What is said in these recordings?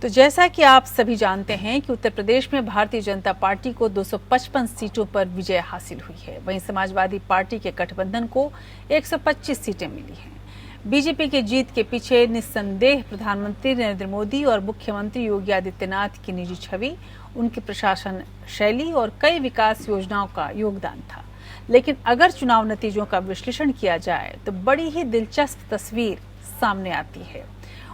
तो जैसा कि आप सभी जानते हैं कि उत्तर प्रदेश में भारतीय जनता पार्टी को 255 सीटों पर विजय हासिल हुई है। वहीं समाजवादी पार्टी के गठबंधन को 125 सीटें मिली हैं। बीजेपी की जीत के पीछे निस्संदेह प्रधानमंत्री नरेंद्र मोदी और मुख्यमंत्री योगी आदित्यनाथ की निजी छवि, उनकी प्रशासन शैली और कई विकास योजनाओं का योगदान था। लेकिन अगर चुनाव नतीजों का विश्लेषण किया जाए तो बड़ी ही दिलचस्प तस्वीर सामने आती है।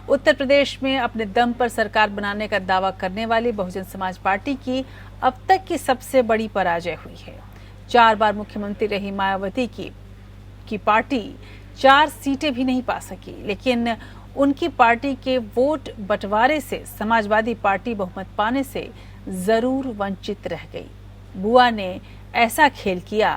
उत्तर प्रदेश में अपने दम पर सरकार बनाने का दावा करने वाली बहुजन समाज पार्टी की अब तक की सबसे बड़ी पराजय हुई है। 4 बार मुख्यमंत्री रही मायावती की पार्टी 4 सीटें भी नहीं पा सकी, लेकिन उनकी पार्टी के वोट बंटवारे से समाजवादी पार्टी बहुमत पाने से जरूर वंचित रह गई। बुआ ने ऐसा खेल किया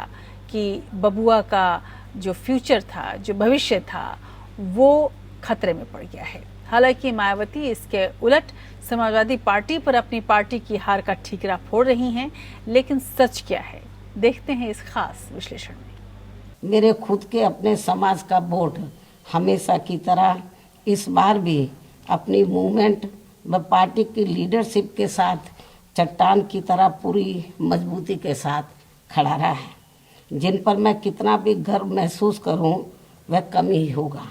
कि बबुआ का जो फ्यूचर था, जो भविष्य था, वो खतरे में पड़ गया है। हालांकि मायावती इसके उलट समाजवादी पार्टी पर अपनी पार्टी की हार का ठीकरा फोड़ रही हैं, लेकिन सच क्या है, देखते हैं इस खास विश्लेषण में। मेरे खुद के अपने समाज का वोट हमेशा की तरह इस बार भी अपनी मूवमेंट व पार्टी की लीडरशिप के साथ चट्टान की तरह पूरी मजबूती के साथ खड़ा रहा है। जिन पर मैं कितना भी गर्व महसूस करूं वह कम ही होगा,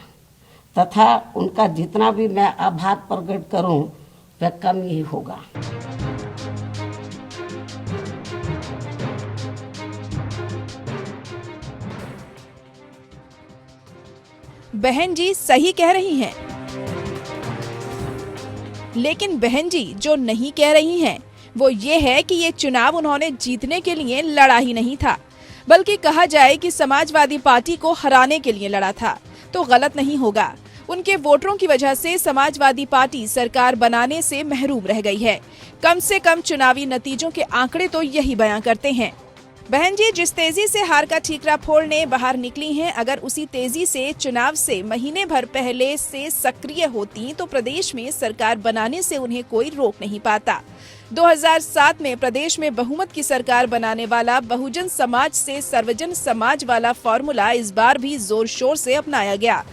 तथा उनका जितना भी मैं आभार प्रकट करूं वह कम ही होगा। बहन जी सही कह रही हैं, लेकिन बहन जी जो नहीं कह रही हैं वो ये है कि ये चुनाव उन्होंने जीतने के लिए लड़ा ही नहीं था, बल्कि कहा जाए कि समाजवादी पार्टी को हराने के लिए लड़ा था तो गलत नहीं होगा। उनके वोटरों की वजह से समाजवादी पार्टी सरकार बनाने से महरूम रह गई है। कम से कम चुनावी नतीजों के आंकड़े तो यही बयां करते हैं। बहन जी जिस तेजी से हार का ठीकरा फोड़ने बाहर निकली हैं, अगर उसी तेजी से चुनाव से महीने भर पहले से सक्रिय होती तो प्रदेश में सरकार बनाने से उन्हें कोई रोक नहीं पाता। 2007 में प्रदेश में बहुमत की सरकार बनाने वाला बहुजन समाज से सर्वजन समाज वाला फॉर्मूला इस बार भी जोर शोर से अपनाया गया।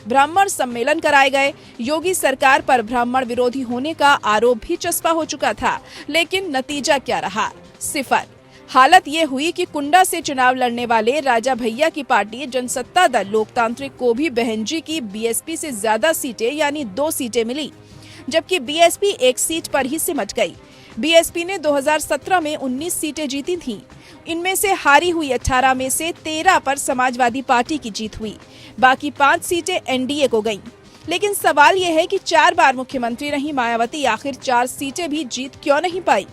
ब्राह्मण सम्मेलन कराए गए। योगी सरकार पर ब्राह्मण विरोधी होने का आरोप भी चस्पा हो चुका था, लेकिन नतीजा क्या रहा? 0। हालत ये हुई कि कुंडा से चुनाव लड़ने वाले राजा भैया की पार्टी जनसत्ता दल लोकतांत्रिक को भी बहन जी की बीएसपी से ज्यादा सीटें यानी 2 सीटें मिली, जबकि बीएसपी 1 सीट पर ही सिमट गई। बीएसपी ने 2017 में 19 सीटें जीती थीं। इनमें से हारी हुई 18 में से 13 पर समाजवादी पार्टी की जीत हुई, बाकी 5 सीटें एनडीए को गईं। लेकिन सवाल यह है कि 4 बार मुख्यमंत्री रही मायावती आखिर 4 सीटें भी जीत क्यों नहीं पाई?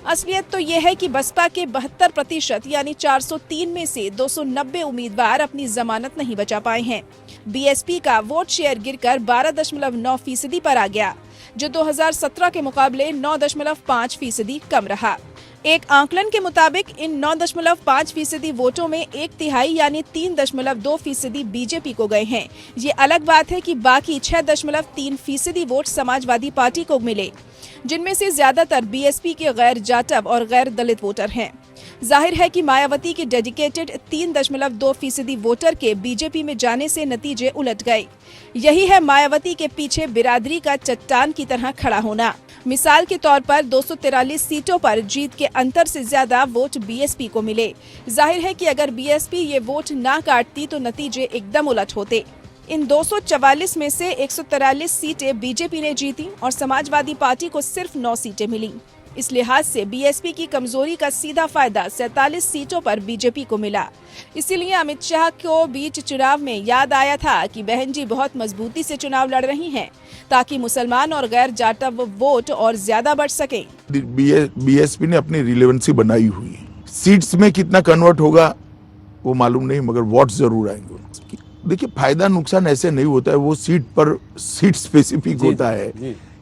असलियत तो यह है कि बसपा के 72% यानी 403 में से 290 उम्मीदवार अपनी जमानत नहीं बचा पाए हैं। बीएसपी का वोट शेयर गिरकर 12.9% पर आ गया, जो 2017 के मुकाबले 9.5% कम रहा। एक आंकलन के मुताबिक इन 9.5% वोटों में 1/3 यानी 3.2% बीजेपी को गए हैं। ये अलग बात है कि बाकी 6.3% वोट समाजवादी पार्टी को मिले, जिनमें से ज्यादातर बीएसपी के गैर जाटव और गैर दलित वोटर हैं। जाहिर है कि मायावती के डेडिकेटेड 3.2% वोटर के बीजेपी में जाने से नतीजे उलट गए। यही है मायावती के पीछे बिरादरी का चट्टान की तरह खड़ा होना। मिसाल के तौर पर 243 सीटों पर जीत के अंतर से ज्यादा वोट बीएसपी को मिले। जाहिर है कि अगर बीएसपी ये वोट ना काटती तो नतीजे एकदम उलट होते। इन 244 में से 143 सीटें बीजेपी ने जीती और समाजवादी पार्टी को सिर्फ 9 सीटें मिली। इस लिहाज से बीएसपी की कमजोरी का सीधा फायदा 47 सीटों पर बीजेपी को मिला। इसीलिए अमित शाह को बीच चुनाव में याद आया था कि बहन जी बहुत मजबूती से चुनाव लड़ रही हैं, ताकि मुसलमान और गैर जाटव वोट और ज्यादा बढ़ सके। बीएसपी ने अपनी रिलेवेंसी बनाई हुई है। सीट्स में कितना कन्वर्ट होगा वो मालूम नहीं, मगर वोट जरूर आएंगे। देखिए, फायदा नुकसान ऐसे नहीं होता है, वो सीट स्पेसिफिक होता है।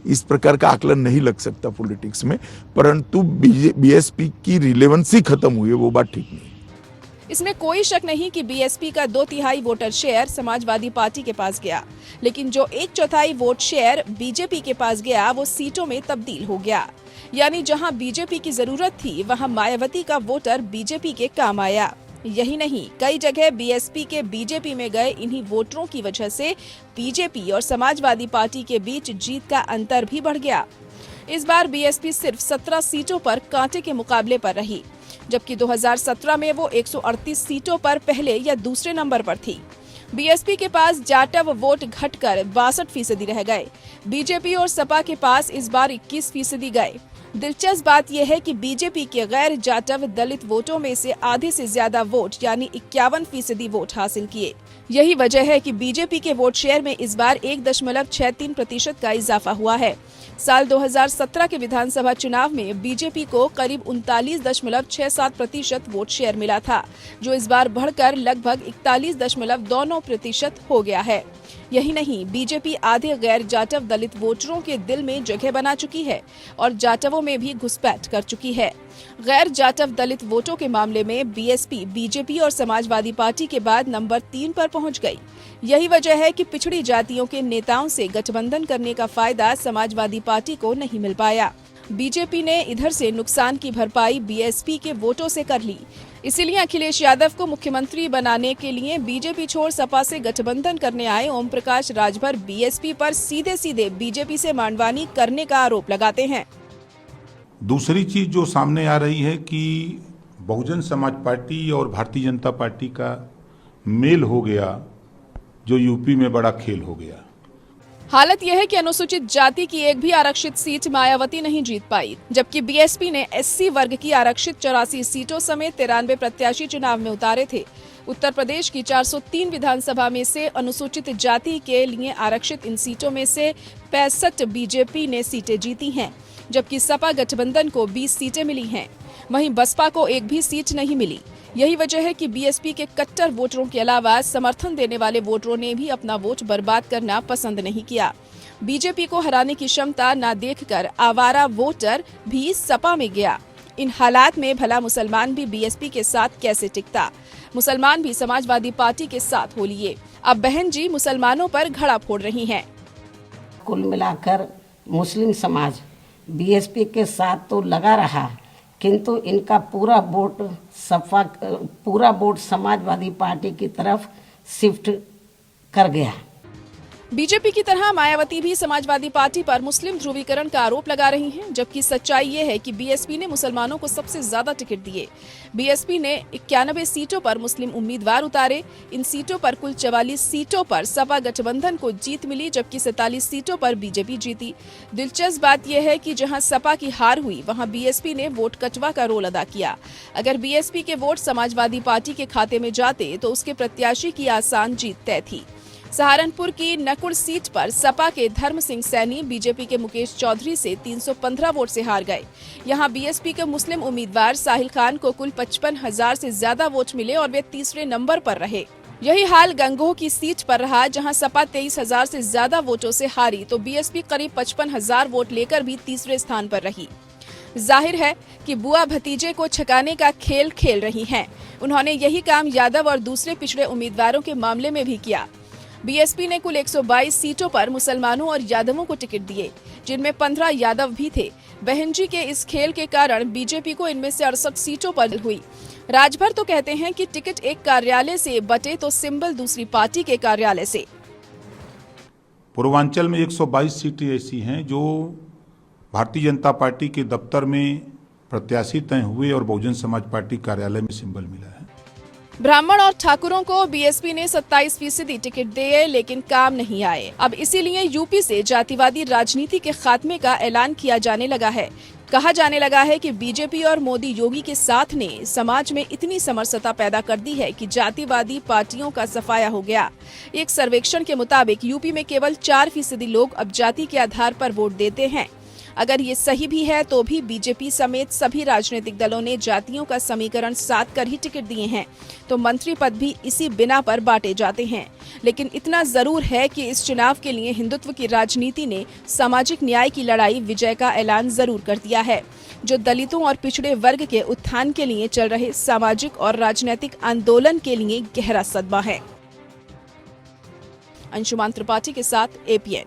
इस प्रकार का आकलन नहीं लग सकता पॉलिटिक्स में, परंतु बीएसपी की रिलेवेंसी खत्म हुई है, वो बात ठीक नहीं। इसमें कोई शक नहीं कि बीएसपी का 2/3 वोटर शेयर समाजवादी पार्टी के पास गया, लेकिन जो 1/4 वोट शेयर बीजेपी के पास गया वो सीटों में तब्दील हो गया। यानी जहां बीजेपी की जरूरत थी वहां मायावती का वोटर बीजेपी के काम आया। यही नहीं, कई जगह बीएसपी के बीजेपी में गए इन्हीं वोटरों की वजह से बीजेपी और समाजवादी पार्टी के बीच जीत का अंतर भी बढ़ गया। इस बार बीएसपी सिर्फ 17 सीटों पर कांटे के मुकाबले पर रही, जबकि 2017 में वो 138 सीटों पर पहले या दूसरे नंबर पर थी। बीएसपी के पास जाटव वोट घटकर 62% रह गए। बीजेपी और सपा के पास इस बार 21% गए। दिलचस्प बात यह है कि बीजेपी के गैर जाटव दलित वोटों में से आधे से ज्यादा वोट यानी 51% वोट हासिल किए। यही वजह है कि बीजेपी के वोट शेयर में इस बार 1.63% का इजाफा हुआ है। साल 2017 के विधानसभा चुनाव में बीजेपी को करीब 39.67% वोट शेयर मिला था, जो इस बार बढ़कर लगभग 41.29% हो गया है। यही नहीं, बीजेपी आधे गैर जाटव दलित वोटरों के दिल में जगह बना चुकी है और जाटवों में भी घुसपैठ कर चुकी है। गैर जाटव दलित वोटों के मामले में बीएसपी, बीजेपी और समाजवादी पार्टी के बाद नंबर 3 पर पहुंच गई। यही वजह है कि पिछड़ी जातियों के नेताओं से गठबंधन करने का फायदा समाजवादी पार्टी को नहीं मिल पाया। बीजेपी ने इधर से नुकसान की भरपाई बीएसपी के वोटों से कर ली। इसीलिए अखिलेश यादव को मुख्यमंत्री बनाने के लिए बीजेपी छोड़ सपा से गठबंधन करने आए ओम प्रकाश राजभर बीएसपी पर सीधे सीधे बीजेपी से मानवानी करने का आरोप लगाते हैं। दूसरी चीज जो सामने आ रही है कि बहुजन समाज पार्टी और भारतीय जनता पार्टी का मेल हो गया, जो यूपी में बड़ा खेल हो गया। हालत यह है कि अनुसूचित जाति की एक भी आरक्षित सीट मायावती नहीं जीत पाई, जबकि बीएसपी ने एससी वर्ग की आरक्षित 84 सीटों समेत 93 प्रत्याशी चुनाव में उतारे थे। उत्तर प्रदेश की 403 विधानसभा में से अनुसूचित जाति के लिए आरक्षित इन सीटों में से 65 बीजेपी ने सीटें जीती हैं, जबकि सपा गठबंधन को 20 सीटें मिली हैं। वहीं बसपा को एक भी सीट नहीं मिली। यही वजह है कि बीएसपी के कट्टर वोटरों के अलावा समर्थन देने वाले वोटरों ने भी अपना वोट बर्बाद करना पसंद नहीं किया। बीजेपी को हराने की क्षमता न देखकर आवारा वोटर भी सपा में गया। इन हालात में भला मुसलमान भी बीएसपी के साथ कैसे टिकता? मुसलमान भी समाजवादी पार्टी के साथ हो लिए। अब बहन जी मुसलमानों पर घड़ा फोड़ रही हैं। कुल मिलाकर मुस्लिम समाज बीएसपी के साथ तो लगा रहा, किंतु इनका पूरा वोट समाजवादी पार्टी की तरफ शिफ्ट कर गया। बीजेपी की तरह मायावती भी समाजवादी पार्टी पर मुस्लिम ध्रुवीकरण का आरोप लगा रही हैं, जबकि सच्चाई ये है कि बीएसपी ने मुसलमानों को सबसे ज्यादा टिकट दिए। बीएसपी ने 91 सीटों पर मुस्लिम उम्मीदवार उतारे। इन सीटों पर कुल 44 सीटों पर सपा गठबंधन को जीत मिली, जबकि 47 सीटों पर बीजेपी जीती। दिलचस्प बात यह है कि जहां सपा की हार हुई, वहां बीएसपी ने वोट कटवा का रोल अदा किया। अगर बीएसपी के वोट समाजवादी पार्टी के खाते में जाते तो उसके प्रत्याशी की आसान जीत तय थी। सहारनपुर की नकुड़ सीट पर सपा के धर्म सिंह सैनी बीजेपी के मुकेश चौधरी से 315 वोट से हार गए। यहां बीएसपी के मुस्लिम उम्मीदवार साहिल खान को कुल 55,000 से ज्यादा वोट मिले और वे तीसरे नंबर पर रहे। यही हाल गंगोह की सीट पर रहा, जहां सपा 23,000 से ज्यादा वोटों से हारी तो बीएसपी करीब 55,000 वोट लेकर भी तीसरे स्थान पर रही। जाहिर है कि बुआ भतीजे को छकाने का खेल खेल रही हैं। उन्होंने यही काम यादव और दूसरे पिछड़े उम्मीदवारों के मामले में भी किया। बीएसपी ने कुल 122 सीटों पर मुसलमानों और यादवों को टिकट दिए, जिनमें 15 यादव भी थे। बहन जी के इस खेल के कारण बीजेपी को इनमें से 68 सीटों पर हुई। राजभर तो कहते हैं कि टिकट एक कार्यालय से बटे तो सिंबल दूसरी पार्टी के कार्यालय से। पूर्वांचल में 122 सीटें ऐसी हैं जो भारतीय जनता पार्टी के दफ्तर में प्रत्याशी तय हुए और बहुजन समाज पार्टी कार्यालय में सिंबल मिला है। ब्राह्मण और ठाकुरों को बीएसपी ने 27% टिकट दिए, लेकिन काम नहीं आए। अब इसीलिए यूपी से जातिवादी राजनीति के खात्मे का ऐलान किया जाने लगा है। कहा जाने लगा है कि बीजेपी और मोदी योगी के साथ ने समाज में इतनी समरसता पैदा कर दी है कि जातिवादी पार्टियों का सफाया हो गया। एक सर्वेक्षण के मुताबिक यूपी में केवल 4% लोग अब जाति के आधार पर वोट देते हैं। अगर ये सही भी है तो भी बीजेपी समेत सभी राजनीतिक दलों ने जातियों का समीकरण साध कर ही टिकट दिए हैं, तो मंत्री पद भी इसी बिना पर बांटे जाते हैं। लेकिन इतना जरूर है कि इस चुनाव के लिए हिंदुत्व की राजनीति ने सामाजिक न्याय की लड़ाई विजय का ऐलान जरूर कर दिया है, जो दलितों और पिछड़े वर्ग के उत्थान के लिए चल रहे सामाजिक और राजनीतिक आंदोलन के लिए गहरा सदमा है। अंशुमान त्रिपाठी के साथ APN।